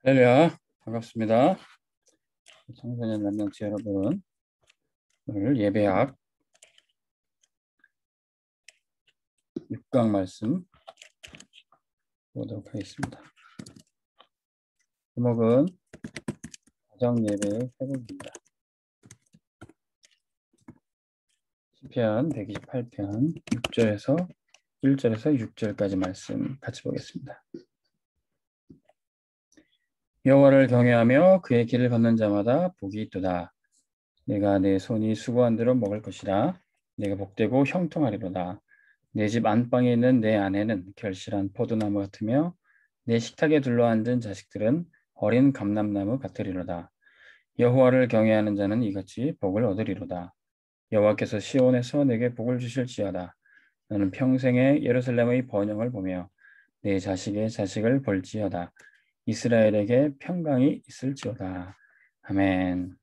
할렐루야, 반갑습니다. 청소년 남명치 여러분, 오늘 예배학 6강 말씀 보도록 하겠습니다. 제목은 가정예배의 회복입니다. 시편 128편 6절에서 1절에서 6절까지 말씀 같이 보겠습니다. 여호와를 경외하며 그의 길을 걷는 자마다 복이 있도다. 내가 내 손이 수고한 대로 먹을 것이라. 내가 복되고 형통하리로다. 내 집 안방에 있는 내 아내는 결실한 포도나무 같으며 내 식탁에 둘러앉은 자식들은 어린 감람나무 같으리로다. 여호와를 경외하는 자는 이같이 복을 얻으리로다. 여호와께서 시온에서 내게 복을 주실지어다. 나는 평생에 예루살렘의 번영을 보며 내 자식의 자식을 볼지어다. 이스라엘에게 평강이 있을지어다. 아멘.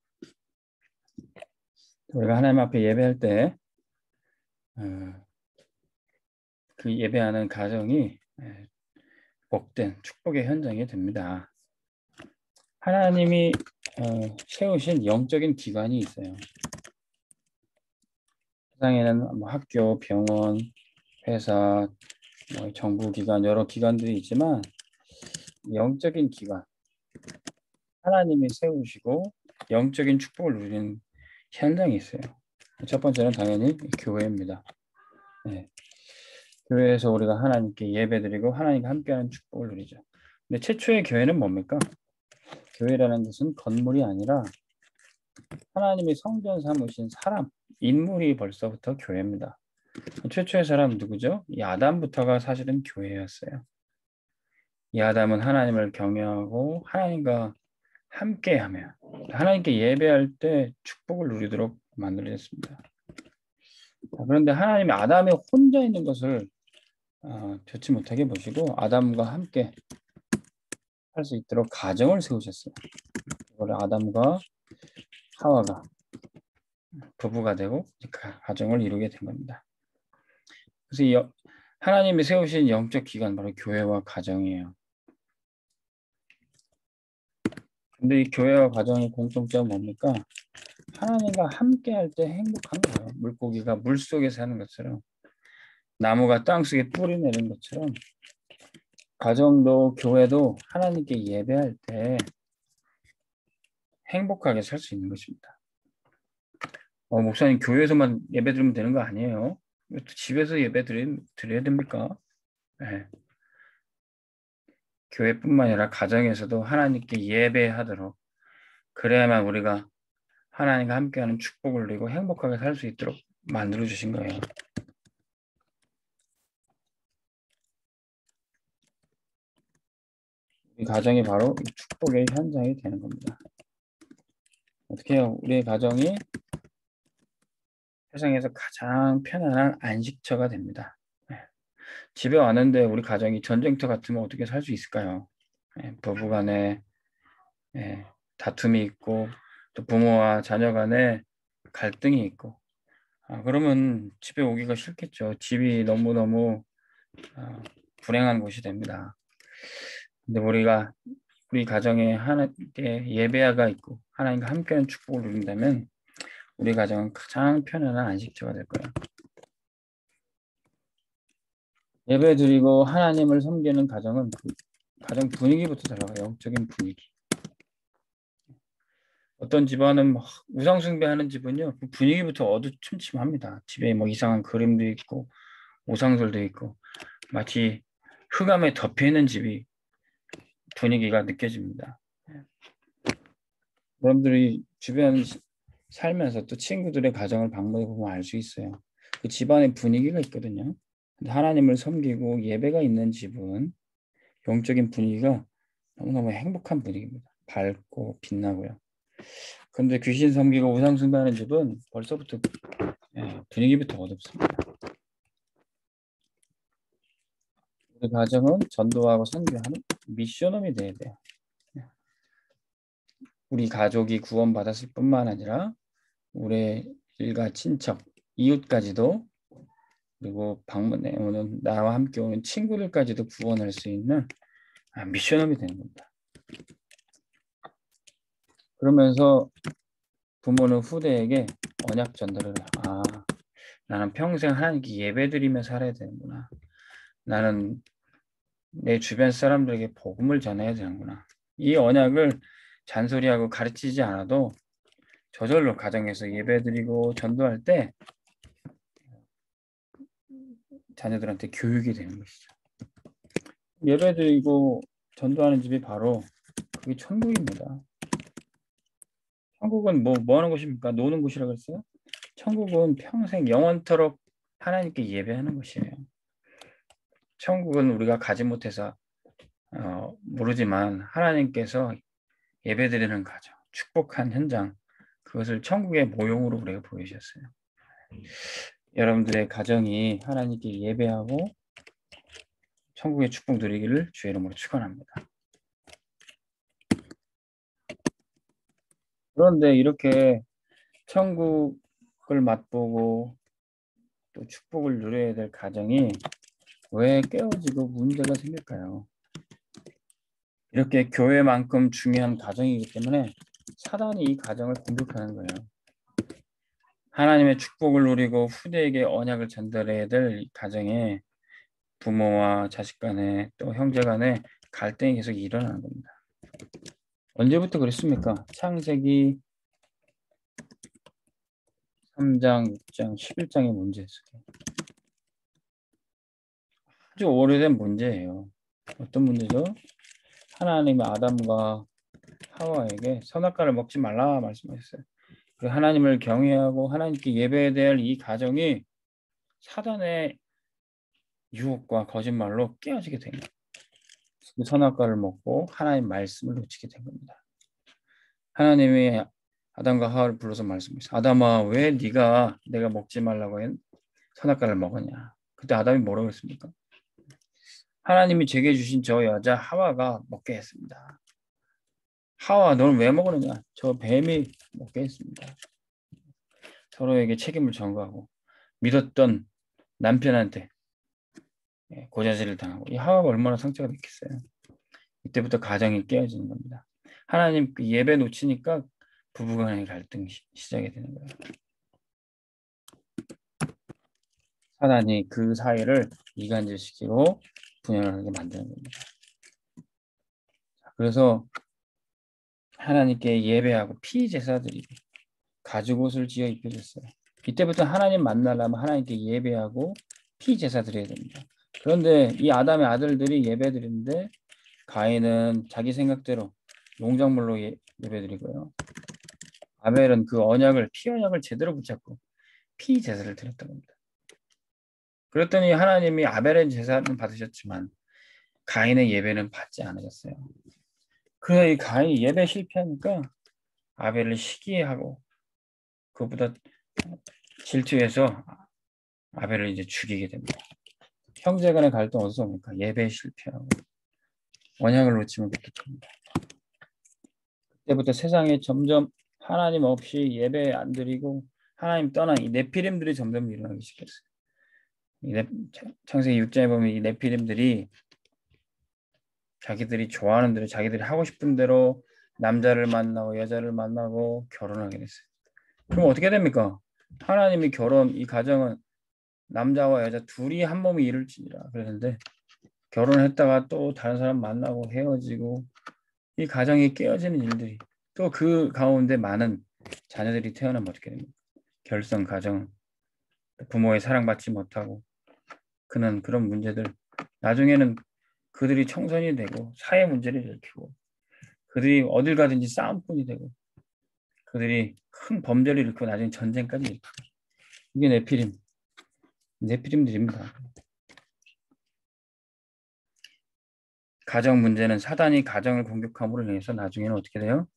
우리가 하나님 앞에 예배할 때 그 예배하는 가정이 복된 축복의 현장이 됩니다. 하나님이 세우신 영적인 기관이 있어요. 세상에는 뭐 학교, 병원, 회사, 정부기관 여러 기관들이 있지만 영적인 기관, 하나님이 세우시고 영적인 축복을 누리는 현장이 있어요. 첫 번째는 당연히 교회입니다. 네. 교회에서 우리가 하나님께 예배드리고 하나님과 함께하는 축복을 누리죠. 근데 최초의 교회는 뭡니까? 교회라는 것은 건물이 아니라 하나님이 성전 삼으신 사람, 인물이 벌써부터 교회입니다. 최초의 사람 누구죠? 이 아담부터가 사실은 교회였어요. 이 아담은 하나님을 경외하고 하나님과 함께하며 하나님께 예배할 때 축복을 누리도록 만들어졌습니다. 그런데 하나님이 아담이 혼자 있는 것을 좋지 못하게 보시고 아담과 함께 할 수 있도록 가정을 세우셨어요. 그걸 아담과 하와가 부부가 되고 가정을 이루게 된 겁니다. 그래서 하나님이 세우신 영적 기관 바로 교회와 가정이에요. 근데 이 교회와 가정의 공통점은 뭡니까? 하나님과 함께 할 때 행복한 거예요. 물고기가 물속에 사는 것처럼 나무가 땅속에 뿌리 내린 것처럼 가정도 교회도 하나님께 예배할 때 행복하게 살 수 있는 것입니다. 목사님 교회에서만 예배 드리면 되는 거 아니에요? 집에서 예배 드려야 됩니까? 네. 교회뿐만 아니라 가정에서도 하나님께 예배하도록 그래야만 우리가 하나님과 함께하는 축복을 누리고 행복하게 살 수 있도록 만들어 주신 거예요. 이 가정이 바로 축복의 현장이 되는 겁니다. 어떻게 해요? 우리의 가정이 세상에서 가장 편안한 안식처가 됩니다. 집에 왔는데 우리 가정이 전쟁터 같으면 어떻게 살 수 있을까요? 부부간에 다툼이 있고 또 부모와 자녀 간에 갈등이 있고 그러면 집에 오기가 싫겠죠. 집이 너무너무 불행한 곳이 됩니다. 근데 우리 가정에 하나님께 예배가 있고 하나님과 함께하는 축복을 누린다면 우리 가정은 가장 편안한 안식처가 될 거예요. 예배 드리고 하나님을 섬기는 가정은 가정 분위기부터 달라요. 영적인 분위기. 어떤 집안은 우상 숭배하는 집은요, 그 분위기부터 어두침침합니다. 집에 이상한 그림도 있고 우상들도 있고 마치 흑암에 덮여 있는 집이 분위기가 느껴집니다. 여러분들이 주변 살면서 또 친구들의 가정을 방문해 보면 알 수 있어요. 그 집안의 분위기가 있거든요. 하나님을 섬기고 예배가 있는 집은 영적인 분위기가 너무너무 행복한 분위기입니다. 밝고 빛나고요. 그런데 귀신 섬기고 우상 숭배하는 집은 벌써부터 분위기부터 어둡습니다. 우리 가정은 전도하고 선교하는 미션홈이 돼야 돼요. 우리 가족이 구원받았을 뿐만 아니라 우리 일가 친척, 이웃까지도 그리고 방문해 오는 나와 함께 오는 친구들까지도 구원할 수 있는 미션홈이 되는 겁니다. 그러면서 부모는 후대에게 언약 전달을 해요. 아, 나는 평생 하나님께 예배드리며 살아야 되는구나. 나는 내 주변 사람들에게 복음을 전해야 되는구나. 이 언약을 잔소리하고 가르치지 않아도 저절로 가정에서 예배드리고 전도할 때 자녀들한테 교육이 되는 것이죠. 예배드리고 전도하는 집이 바로 그게 천국입니다. 천국은 뭐 하는 곳입니까? 노는 곳이라고 했어요? 천국은 평생 영원토록 하나님께 예배하는 것이에요. 천국은 우리가 가지 못해서 모르지만 하나님께서 예배드리는 가정, 축복한 현장, 그것을 천국의 모형으로 우리가 보여주셨어요. 여러분들의 가정이 하나님께 예배하고 천국의 축복 누리기를 주의 이름으로 축원합니다. 그런데 이렇게 천국을 맛보고 또 축복을 누려야 될 가정이 왜 깨어지고 문제가 생길까요? 이렇게 교회만큼 중요한 가정이기 때문에 사단이 이 가정을 공격하는 거예요. 하나님의 축복을 누리고 후대에게 언약을 전달해야 될 가정에 부모와 자식 간에 또 형제 간에 갈등이 계속 일어나는 겁니다. 언제부터 그랬습니까? 창세기 3장, 6장, 11장의 문제였어요. 아주 오래된 문제예요. 어떤 문제죠? 하나님이 아담과 하와에게 선악과를 먹지 말라 말씀하셨어요. 그 하나님을 경외하고 하나님께 예배해야 될 이 가정이 사단의 유혹과 거짓말로 깨어지게 된 거예요. 그 선악과를 먹고 하나님 말씀을 놓치게 된 겁니다. 하나님이 아담과 하와를 불러서 말씀하셨어요. 아담아, 왜 네가 내가 먹지 말라고 한 선악과를 먹었냐? 그때 아담이 뭐라고 했습니까? 하나님이 제게 주신 저 여자 하와가 먹게 했습니다. 하와, 너는 왜 먹으느냐? 저 뱀이 먹게 했습니다. 서로에게 책임을 전가하고 믿었던 남편한테 고자질을 당하고 이 하와가 얼마나 상처가 됐겠어요. 이때부터 가정이 깨어지는 겁니다. 하나님 그 예배 놓치니까 부부간의 갈등이 시작이 되는 거예요. 사단이 그 사이를 이간질시키고 분열하게 만드는 겁니다. 그래서 하나님께 예배하고 피제사드리고 가죽옷을 지어 입혀줬어요. 이때부터 하나님 만나려면 하나님께 예배하고 피제사드려야 됩니다. 그런데 이 아담의 아들들이 예배드리는데 가인은 자기 생각대로 농작물로 예배드리고요. 아벨은 그 언약을 피 언약을 제대로 붙잡고 피 제사를 드렸던 겁니다. 그랬더니 하나님이 아벨의 제사는 받으셨지만 가인의 예배는 받지 않으셨어요. 그래서 이 가인이 예배 실패하니까 아벨을 시기하고 그보다 질투해서 아벨을 이제 죽이게 됩니다. 형제간의 갈등 어디서 옵니까? 예배 실패하고 언약을 놓치면 그렇게 됩니다. 그때부터 세상에 점점 하나님 없이 예배 안 드리고 하나님 떠난 이 네피림들이 점점 일어나기 시작했어요. 창세기 6장에 보면 이 네피림들이 자기들이 좋아하는 대로 자기들이 하고 싶은 대로 남자를 만나고 여자를 만나고 결혼하게 됐어요. 그럼 어떻게 됩니까? 하나님이 이 가정은 남자와 여자 둘이 한 몸이 이룰지니라 그랬는데 결혼했다가 또 다른 사람 만나고 헤어지고 이 가정이 깨어지는 일들이 또 그 가운데 많은 자녀들이 태어나면 어떻게 됩니까? 결성 가정, 부모의 사랑받지 못하고 그는 그런 문제들 나중에는 그들이 청소년이 되고 사회 문제를 일으키고 그들이 어딜 가든지 싸움꾼이 되고 그들이 큰 범죄를 일으키고 나중에 전쟁까지 일으키고 이게 네피림들입니다. 가정 문제는 사단이 가정을 공격함으로 인해서 나중에는 어떻게 돼요?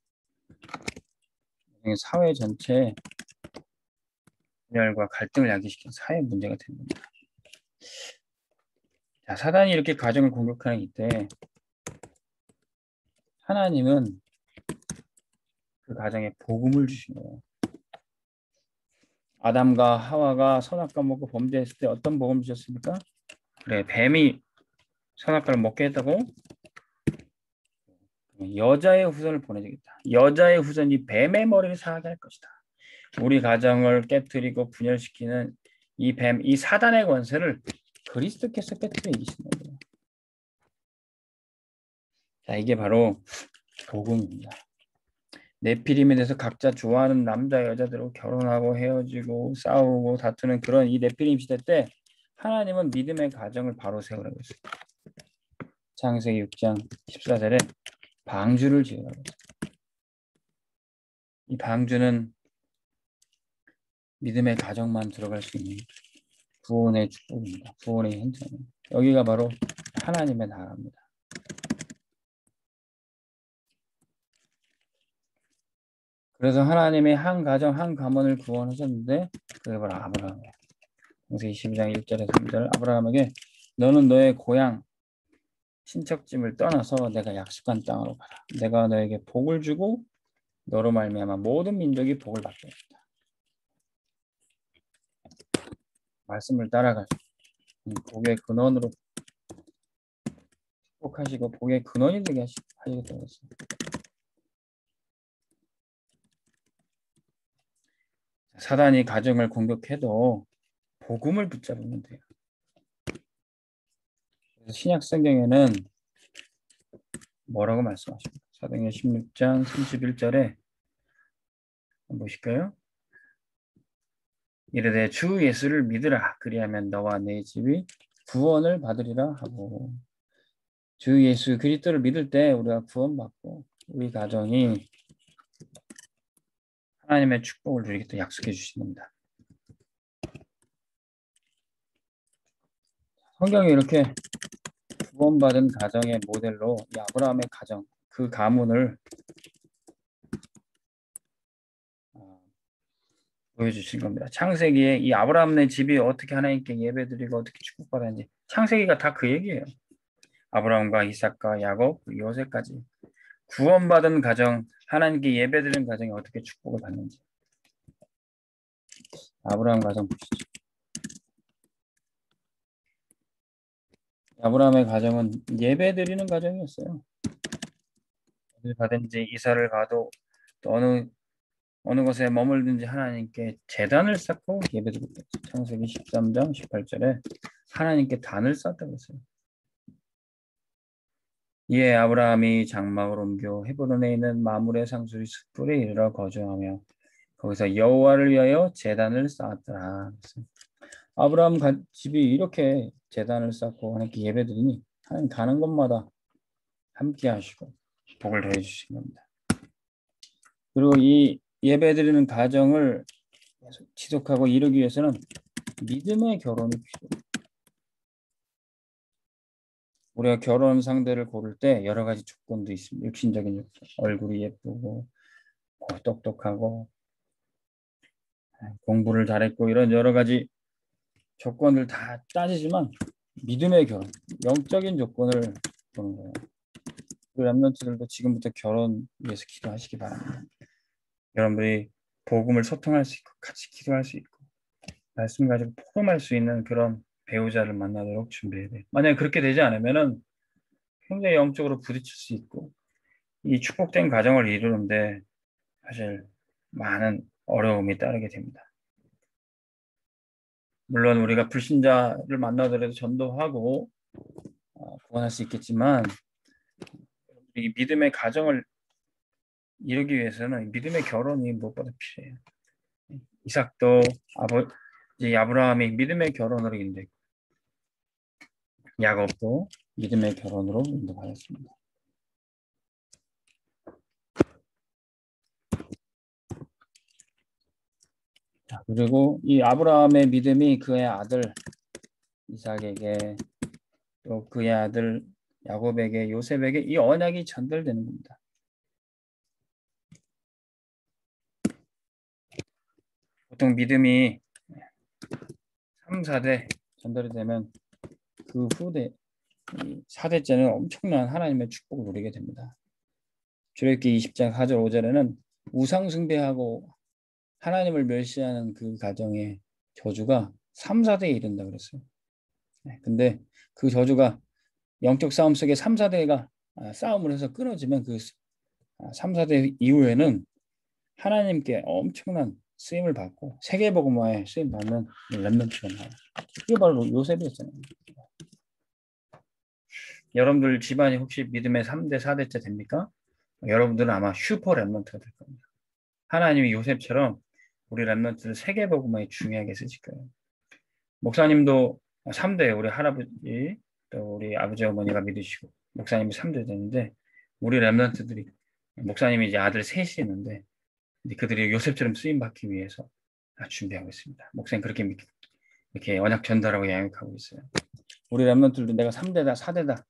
사회 전체에 분열과 갈등을 야기시킨 사회 문제가 되는 겁니다. 자, 사단이 이렇게 가정을 공격하는 이때 하나님은 그 가정에 복음을 주신 거예요. 아담과 하와가 선악과 먹고 범죄했을 때 어떤 복음 주셨습니까? 그래, 뱀이 선악과를 먹게 했다고 여자의 후손을 보내주겠다. 여자의 후손이 뱀의 머리를 상하게 할 것이다. 우리 가정을 깨뜨리고 분열시키는 이 뱀, 이 사단의 권세를 그리스도께서 깨뜨려 이기시는 거예요. 자, 이게 바로 복음입니다. 네피림에 대해서 각자 좋아하는 남자 여자들하고 결혼하고 헤어지고 싸우고 다투는 그런 이 네피림 시대 때 하나님은 믿음의 가정을 바로 세우라고 했어요. 창세기 6장 14절에 방주를 지으라고 했어요. 이 방주는 믿음의 가정만 들어갈 수 있는 구원의 축복입니다. 구원의 현장입니다. 여기가 바로 하나님의 나라입니다. 그래서 하나님의 한 가정 한 가문을 구원하셨는데 그게 바로 아브라함이에요. 창세기 22장 1절에서 3절 아브라함에게 너는 너의 고향 친척집을 떠나서 내가 약속한 땅으로 가라. 내가 너에게 복을 주고 너로 말미암아 모든 민족이 복을 받게 된다. 말씀을 따라가서 복의 근원으로 축복하시고 복의 근원이 되게 하시겠다고 했어요. 사단이 가정을 공격해도 복음을 붙잡으면 돼요. 그래서 신약 성경에는 뭐라고 말씀하십니까? 사도행전 16장 31절에 보실까요? 이르되 주 예수를 믿으라 그리하면 너와 내 집이 구원을 받으리라 하고 주 예수 그리스도를 믿을 때 우리가 구원받고 우리 가정이 하나님의 축복을 누리겠다 약속해 주십니다. 성경이 이렇게 구원받은 가정의 모델로 이 아브라함의 가정 그 가문을 보여주신 겁니다. 창세기에 이 아브라함의 집이 어떻게 하나님께 예배드리고 어떻게 축복받았는지 창세기가 다 그 얘기예요. 아브라함과 이삭과 야곱, 요셉까지 구원받은 가정, 하나님께 예배드리는 가정이 어떻게 축복을 받는지 아브라함 가정 보시죠. 아브라함의 가정은 예배드리는 가정이었어요. 어딜 가든지 이사를 가도 또 어느 곳에 머물든지 하나님께 제단을 쌓고 예배드리고 창세기 13장 18절에 하나님께 단을 쌓았다고 했어요. 이에 아브라함이 장막을 옮겨 헤브론에 있는 마므레 상수리 숯불에 이르러 거주하며 거기서 여호와를 위하여 제단을 쌓았더라. 아브라함 집이 이렇게 제단을 쌓고 하나님께 예배드리니 하나님 가는 곳마다 함께 하시고 복을 더해 주신 겁니다. 그리고 이 예배드리는 가정을 지속하고 이루기 위해서는 믿음의 결혼이 필요해요. 우리가 결혼 상대를 고를 때 여러 가지 조건도 있습니다. 육신적인 조건, 얼굴이 예쁘고 똑똑하고 공부를 잘했고 이런 여러 가지 조건을 다 따지지만 믿음의 결혼, 영적인 조건을 보는 거예요. 그 랩런트들도 지금부터 결혼 위해서 기도하시기 바랍니다. 여러분들이 복음을 소통할 수 있고 같이 기도할 수 있고 말씀 가지고 포럼할 수 있는 그런 배우자를 만나도록 준비해야 돼요. 만약에 그렇게 되지 않으면은 굉장히 영적으로 부딪힐 수 있고 이 축복된 가정을 이루는데 사실 많은 어려움이 따르게 됩니다. 물론 우리가 불신자를 만나더라도 전도하고 구원할 수 있겠지만 이 믿음의 가정을 이루기 위해서는 믿음의 결혼이 무엇보다 필요해요. 이삭도 아브라함이 믿음의 결혼으로 인도했고 야곱도 믿음의 결혼으로 인도받았습니다. 그리고 이 아브라함의 믿음이 그의 아들 이삭에게 또 그의 아들 야곱에게 요셉에게 이 언약이 전달되는 겁니다. 보통 믿음이 3, 4대 전달이 되면 그 후대 4대째는 엄청난 하나님의 축복을 누리게 됩니다. 출애굽기 20장 4절 5절에는 우상 숭배하고 하나님을 멸시하는 그 가정의 저주가 3, 4대에 이른다 그랬어요. 근데 그 저주가 영적 싸움 속에 3, 4대가 싸움을 해서 끊어지면 그 3, 4대 이후에는 하나님께 엄청난 쓰임을 받고 세계복음화에 쓰임 받는 렘넌트가 나와요. 이게 바로 요셉이었잖아요. 여러분들 집안이 혹시 믿음의 3대, 4대째 됩니까? 여러분들은 아마 슈퍼 렘넌트가 될 겁니다. 하나님이 요셉처럼 우리 렘넌트를 세계복음화에 중요하게 쓰실 거예요. 목사님도 3대 우리 할아버지 또 우리 아버지 어머니가 믿으시고 목사님이 3대 되는데 우리 렘넌트들이 목사님이 이제 아들 셋이 있는데 그들이 요셉처럼 쓰임 받기 위해서 준비하고 있습니다. 목사님 그렇게 이렇게 언약 전달하고 양육하고 있어요. 우리 렘넌트들도 내가 3대다 4대다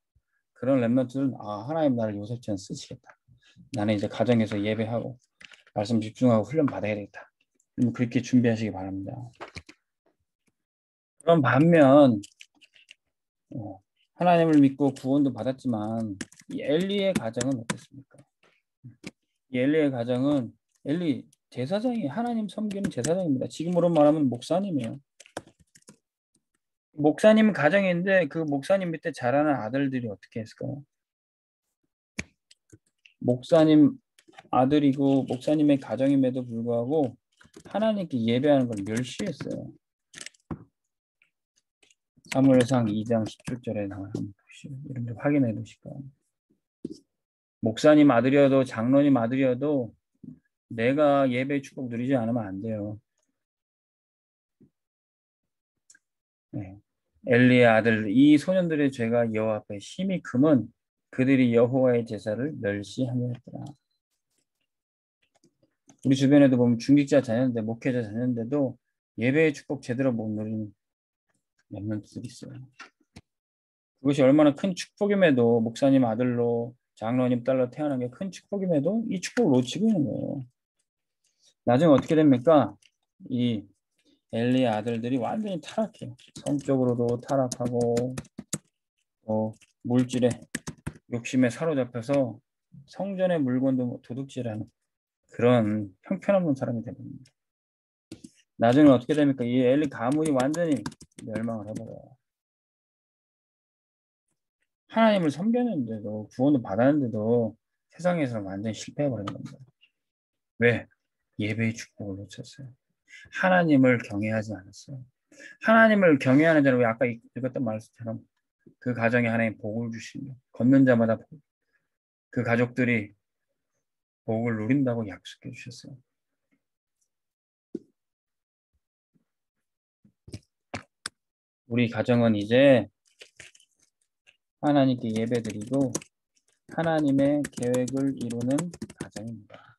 그런 렘넌트들은 하나님 나를 요셉처럼 쓰시겠다. 나는 이제 가정에서 예배하고 말씀 집중하고 훈련 받아야 되겠다. 그렇게 준비하시기 바랍니다. 그런 반면 하나님을 믿고 구원도 받았지만 이 엘리의 가정은 어땠습니까? 이 엘리의 가정은 엘리 제사장이 하나님 섬기는 제사장입니다. 지금으로 말하면 목사님이에요. 목사님 가정인데 그 목사님 밑에 자라는 아들들이 어떻게 했을까요? 목사님 아들이고 목사님의 가정임에도 불구하고 하나님께 예배하는 걸 멸시했어요. 사무엘상 2장 17절에 나와요. 여러분들 확인해 보실까요? 목사님 아들이어도 장로님 아들이어도 내가 예배 축복 누리지 않으면 안 돼요. 네. 엘리의 아들 이 소년들의 죄가 여호와 앞에 심히 크면 그들이 여호와의 제사를 멸시하였더라. 우리 주변에도 보면 중직자 자녀인데 목회자 자녀인데도 예배의 축복 제대로 못 누리는 렘넌트들이 있어요. 그것이 얼마나 큰 축복임에도 목사님 아들로 장로님 딸로 태어난 게 큰 축복임에도 이 축복을 놓치고 있는 거예요. 나중에 어떻게 됩니까? 이 엘리의 아들들이 완전히 타락해요. 성적으로도 타락하고 또 물질에 욕심에 사로잡혀서 성전의 물건도 도둑질하는 그런 형편없는 사람이 됩니다. 나중에 어떻게 됩니까? 이 엘리 가문이 완전히 멸망을 해버려요. 하나님을 섬겼는데도 구원도 받았는데도 세상에서 완전히 실패해버리는 겁니다. 왜? 예배의 축복을 놓쳤어요. 하나님을 경외하지 않았어요. 하나님을 경외하는 자는 왜 아까 읽었던 말씀처럼 그 가정에 하나님 복을 주시며 걷는 자마다 그 가족들이 복을 누린다고 약속해 주셨어요. 우리 가정은 이제 하나님께 예배드리고 하나님의 계획을 이루는 가정입니다.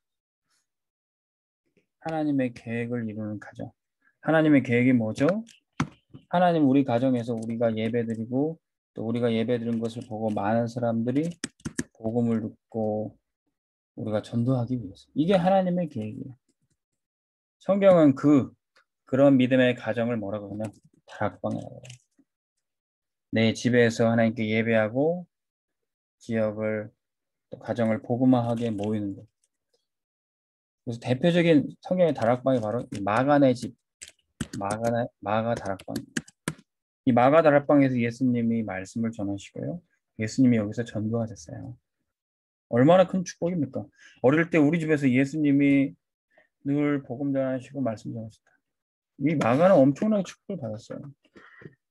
하나님의 계획을 이루는 가정. 하나님의 계획이 뭐죠? 하나님 우리 가정에서 우리가 예배드리고 또 우리가 예배드린 것을 보고 많은 사람들이 복음을 듣고 우리가 전도하기 위해서. 이게 하나님의 계획이에요. 성경은 그런 믿음의 가정을 뭐라고 하면 다락방이라고 해요. 내 집에서 하나님께 예배하고 지역을 또 가정을 복음화하게 모이는 것. 그래서 대표적인 성경의 다락방이 바로 마가네 집, 마가 다락방입니다. 이 마가 다락방에서 예수님이 말씀을 전하시고요. 예수님이 여기서 전도하셨어요. 얼마나 큰 축복입니까? 어릴 때 우리 집에서 예수님이 늘 복음 전하시고 말씀 전하셨다. 이 마가는 엄청나게 축복을 받았어요.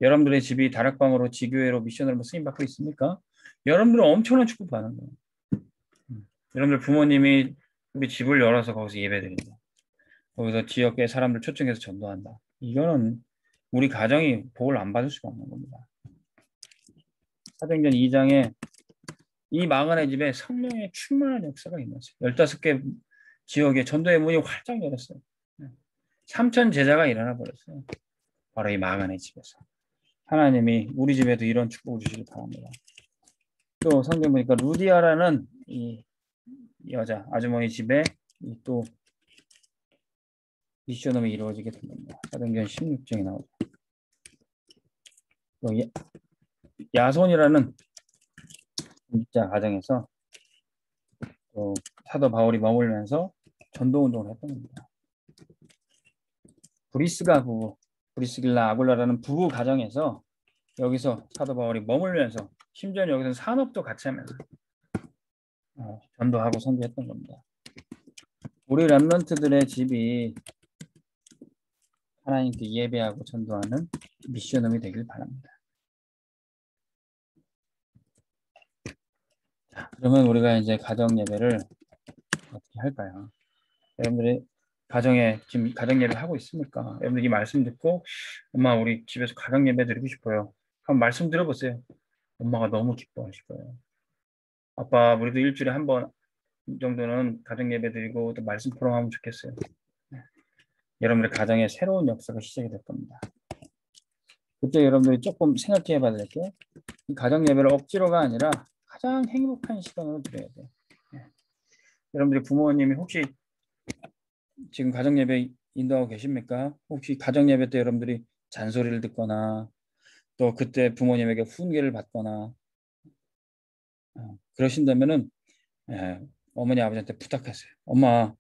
여러분들의 집이 다락방으로 지교회로 미션으로 쓰임 받고 있습니까? 여러분들은 엄청난 축복 받는 거예요. 여러분들 부모님이 우리 집을 열어서 거기서 예배드린다. 거기서 지역의 사람들 초청해서 전도한다. 이거는 우리 가정이 복을 안 받을 수가 없는 겁니다. 사도행전 2장에 이 마가네 집에 성령의 충만한 역사가 임했어요. 15개 지역에 전도의 문이 활짝 열었어요. 3,000 제자가 일어나 버렸어요. 바로 이 마가네 집에서. 하나님이 우리 집에도 이런 축복을 주시길 바랍니다. 또 성경 보니까 루디아라는 이 여자 아주머니 집에 또 미션홈이 이루어지게 된 겁니다. 사도행전 16장에 나오죠. 또 야손이라는 중직자 가정에서 또 사도 바울이 머물면서 전도운동을 했던 겁니다. 브리스길라 아굴라라는 부부 가정에서 여기서 사도 바울이 머물면서 심지어 여기서 산업도 같이 하면서 전도하고 선교했던 겁니다. 우리 렘넌트들의 집이 하나님께 예배하고 전도하는 미션홈이 되길 바랍니다. 자, 그러면 우리가 이제 가정 예배를 어떻게 할까요? 여러분들이 지금 가정 예배 하고 있습니까? 여러분들 이 말씀 듣고 엄마 우리 집에서 가정 예배 드리고 싶어요. 한번 말씀 들어보세요. 엄마가 너무 기뻐하실 거예요. 아빠 우리도 일주일에 한 번 정도는 가정 예배 드리고 또 말씀 포럼하면 좋겠어요. 여러분들 가정에 새로운 역사가 시작이 될 겁니다. 그때 여러분들이 조금 생각해 봐야 될 게 이 가정 예배를 억지로가 아니라 가장 행복한 시간으로 드려야 돼요. 여러분들이 부모님이 혹시 지금 가정 예배 인도하고 계십니까? 혹시 가정 예배 때 여러분들이 잔소리를 듣거나 또 그때 부모님에게 훈계를 받거나 그러신다면은 어머니 아버지한테 부탁하세요. 엄마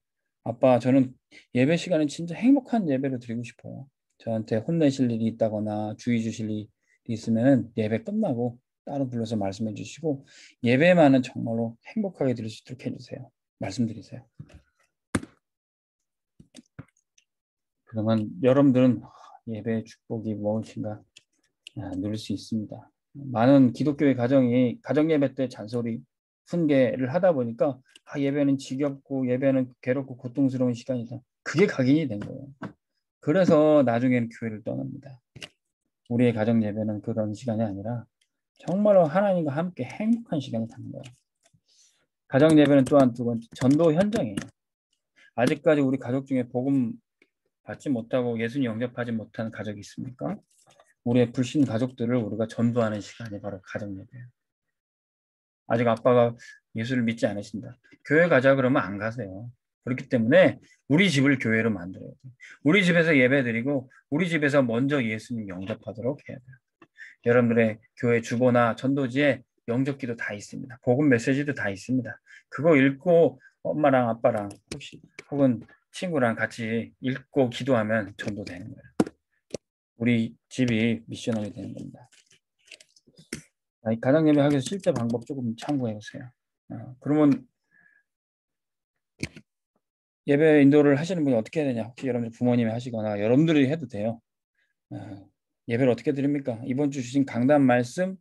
아빠 저는 예배 시간에 진짜 행복한 예배를 드리고 싶어요. 저한테 혼내실 일이 있다거나 주의 주실 일이 있으면 예배 끝나고 따로 불러서 말씀해 주시고 예배만은 정말로 행복하게 드릴 수 있도록 해주세요. 말씀드리세요. 그러면 여러분들은 예배의 축복이 무엇인가 누릴 수 있습니다. 많은 기독교의 가정이 가정 예배 때 잔소리, 훈계를 하다 보니까 예배는 지겹고 예배는 괴롭고 고통스러운 시간이다. 그게 각인이 된 거예요. 그래서 나중에는 교회를 떠납니다. 우리의 가정 예배는 그런 시간이 아니라 정말로 하나님과 함께 행복한 시간을 갖는 거예요. 가정 예배는 또한 두 번째 전도 현장이에요. 아직까지 우리 가족 중에 복음 받지 못하고 예수님 영접하지 못한 가족이 있습니까? 우리의 불신 가족들을 우리가 전도하는 시간이 바로 가정 예배예요. 아직 아빠가 예수를 믿지 않으신다. 교회 가자 그러면 안 가세요. 그렇기 때문에 우리 집을 교회로 만들어야 돼요. 우리 집에서 예배 드리고 우리 집에서 먼저 예수님 영접하도록 해야 돼요. 여러분들의 교회 주보나 전도지에 영접기도 다 있습니다. 복음 메시지도 다 있습니다. 그거 읽고 엄마랑 아빠랑 혹은 친구랑 같이 읽고 기도하면 전도되는 거예요. 우리 집이 미션홈이 되는 겁니다. 가정 예배 하기 위해서 실제 방법 조금 참고해 보세요. 그러면 예배 인도를 하시는 분이 어떻게 해야 되냐? 혹시 여러분들 부모님이 하시거나 여러분들이 해도 돼요. 예배를 어떻게 드립니까? 이번 주 주신 강단 말씀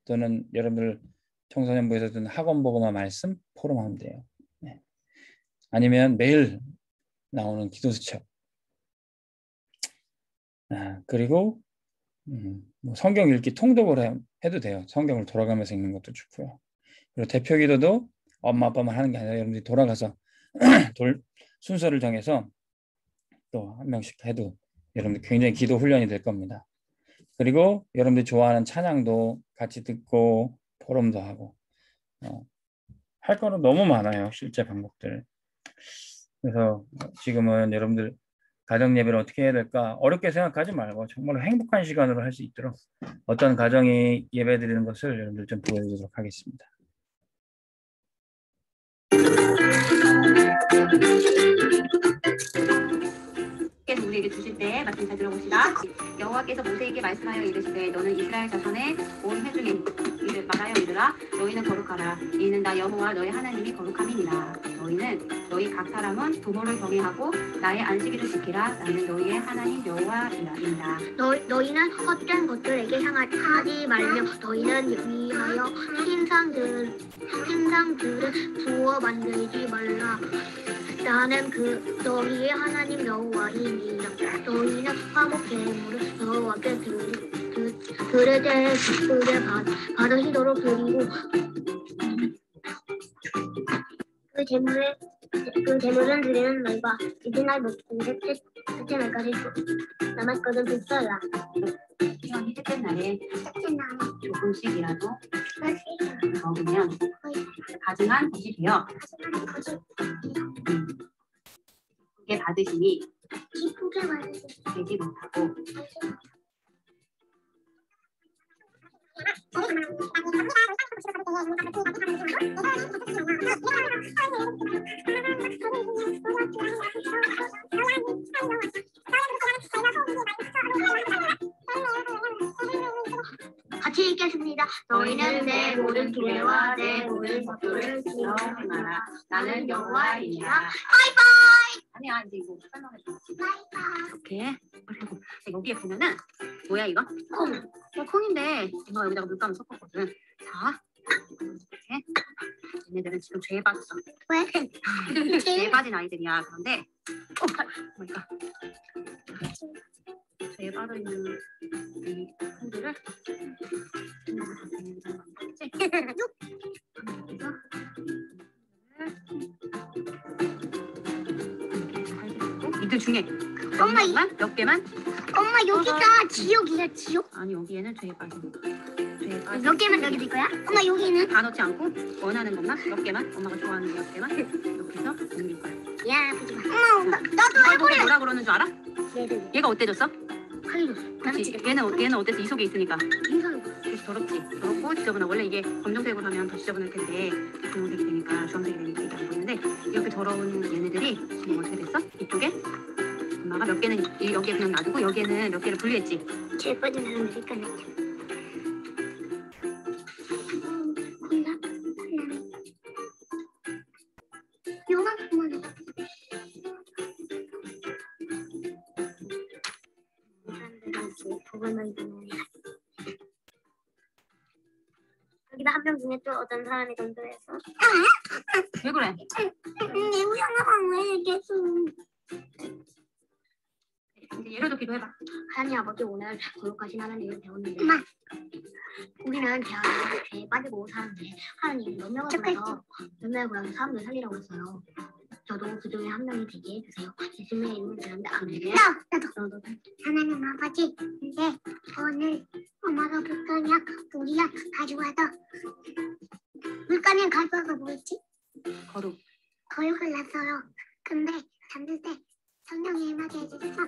또는 여러분들 청소년부에서 듣는 학원 보고만 말씀 포럼하면 돼요. 네. 아니면 매일 나오는 기도 수첩. 그리고 뭐 성경 읽기 통독을 해도 돼요. 성경을 돌아가면서 읽는 것도 좋고요. 그리고 대표 기도도 엄마 아빠만 하는 게 아니라 여러분들이 돌아가서 순서를 정해서 또 한 명씩 해도 여러분들 굉장히 기도 훈련이 될 겁니다. 그리고 여러분들이 좋아하는 찬양도 같이 듣고 포럼도 하고 할 거는 너무 많아요. 실제 방법들. 그래서 지금은 여러분들 가정 예배를 어떻게 해야 될까 어렵게 생각하지 말고 정말 행복한 시간으로 할 수 있도록 어떤 가정이 예배 드리는 것을 여러분들 좀 보여드리도록 하겠습니다. 우리에게 주실 때 말씀 잘 들어봅시다. 여호와께서 모세에게 말씀하여 이르시되 너는 이스라엘 자손의 온 회중에 말하여 이르라 너희는 거룩하라 이는 나 여호와 너희 하나님이 거룩함이니라. 너희는 너희 각 사람은 부모를 경외하고 나의 안식일을 지키라. 나는 너희의 하나님 여호와이라. 너희는 헛된 것들에게 향하지 말며 너희는 위하여 신상들을 부어 만들지 말라. 나는 너희의 하나님 여호와이니라. 너희는 화목 제물을 여호와께 드릴 받으시도록 드리고 그 제물은 드리는 날과 이튿날 먹고 셋째 날까지 남았거든 불살라. 시원이 셋째 날에 조금씩이라도 먹으면 가증한 것이 되어 기쁘게 받으시니 되지 못하고 같이 읽겠습니다. 너희는 내 모든 규례와 내 모든 법도를 두려워하지 마라. 나는 여호와이니라. 바이바이. 아니야 이제 이거 설명해줘. 이렇게 그리고 여기에 보면은 뭐야 이거? 콩. 콩인데 이거 여기다가 물감을 섞었거든. 자 이렇게 얘네들은 지금 죄에 빠졌어. 왜? 죄에 빠진 아이들이야. 그런데 뭐니까 죄에 빠져 있는 이 콩들을 이들 중에 엄마, 몇 개만 엄마 여기가 지옥이야 지옥. 아니 여기에는 죄에 빠진 몇 개만 여기 넣을 거야? 엄마 여기는? 다 넣지 않고 원하는 것만 몇 개만 엄마가 좋아하는 몇 개만 이렇게 해서 옮길 거야. 야 보지 마. 엄마 나도 이걸 보고 해보래. 뭐라 그러는 줄 알아? 얘들 얘가 어때졌어? 칼로. 그렇지. 얘는 어때서 이 속에 있으니까 인사로. 그래서 더럽지. 더럽고 지저분하. 원래 이게 검정색으로 하면 더 지저분할 텐데 분홍색이 되니까 주황색이 되니까 이게 안 보이는데 이렇게 더러운 얘네들이 지금 어떻게 됐어? 이쪽에 엄마가 몇 개는 여기에 그냥 놔두고 여기에는 몇 개를 분리했지. 제일 빠진 사람들이 까냈죠. 요만큼만 보고만 보면 여기다 한 명 중에 또 어떤 사람이 건조해서 왜 그래? 내 우영아가 왜 계속 이제 예로도 기도해봐. 하나님 아버지 오늘 거룩하신 하나님을 배웠는데 우리는 대학에 죄에 빠지고 사는데 하나님 몇 명을 불러서 몇 명을 불러서 사람들 살리라고 했어요. 저도 그 중에 한 명이 되게 해주세요. 예수님의 이름을 드렸는데 아멘. 나도. 하나님 아버지 근데 오늘 엄마가 물감이랑 우리랑 가져와서 물감이랑 가져와서 뭐였지? 거룩. 거룩을 났어요. 근데 잠들 때 성령이 임하게 해주셔서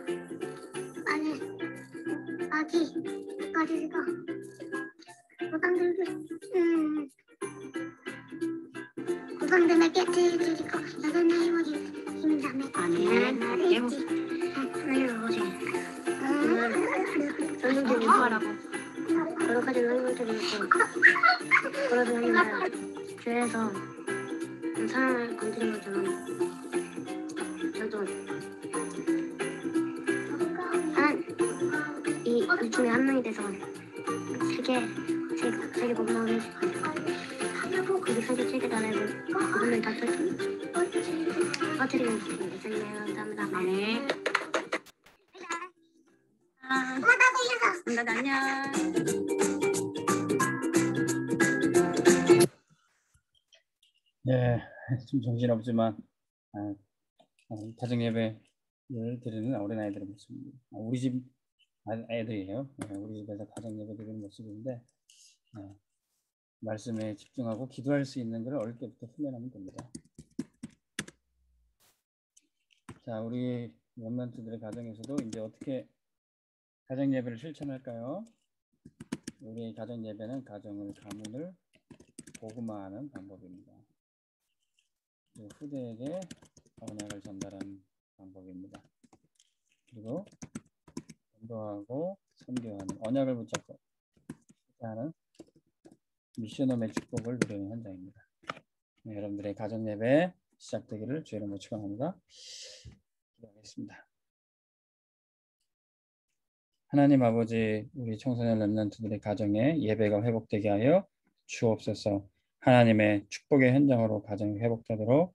아기 꺼주시고 고강들을 깨뜨려주시고 여전히 힘담에 아멘. 하나님 아버지 성령들이 기도하라고. 거룩하신 하나님을 드리고 거룩한 하나님을 죄에서 사람을 건드린 것처럼 저도 이 중에 한 명이 돼서 세계 공무원을 그리고 세계 최대단을 모든 다 터뜨리는 예수님의 감사합니다. 아멘. 엄마 나도 이겼어. 나 안녕. 네, 좀 정신없지만 가정 예배를 드리는 어린아이들의 모습입니다. 우리 집 애들이에요. 우리 집에서 가정 예배 드리는 모습인데 말씀에 집중하고 기도할 수 있는 것을 어릴 때부터 훈련하면 됩니다. 자, 우리 렘넌트들의 가정에서도 이제 어떻게 가정 예배를 실천할까요? 우리 가정 예배는 가정을 가문을 복음화하는 방법입니다. 후대에게 언약을 전달하는 방법입니다. 그리고 전도하고 선교하는 언약을 붙잡고 하는 미션홈의 축복을 누리는 현장입니다. 네, 여러분들의 가정 예배 시작되기를 주의 이름으로 축원합니다. 기도하겠습니다. 하나님 아버지, 우리 청소년 렘넌트들의 가정에 예배가 회복되게 하여 주옵소서. 하나님의 축복의 현장으로 가정이 회복되도록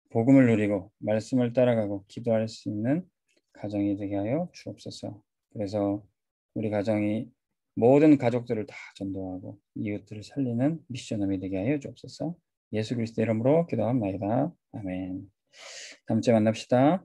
복음을 누리고 말씀을 따라가고 기도할 수 있는 가정이 되게 하여 주옵소서. 그래서 우리 가정이 모든 가족들을 다 전도하고 이웃들을 살리는 미션홈이 되게 하여 주옵소서. 예수 그리스도 이름으로 기도합니다. 아멘. 다음 주에 만납시다.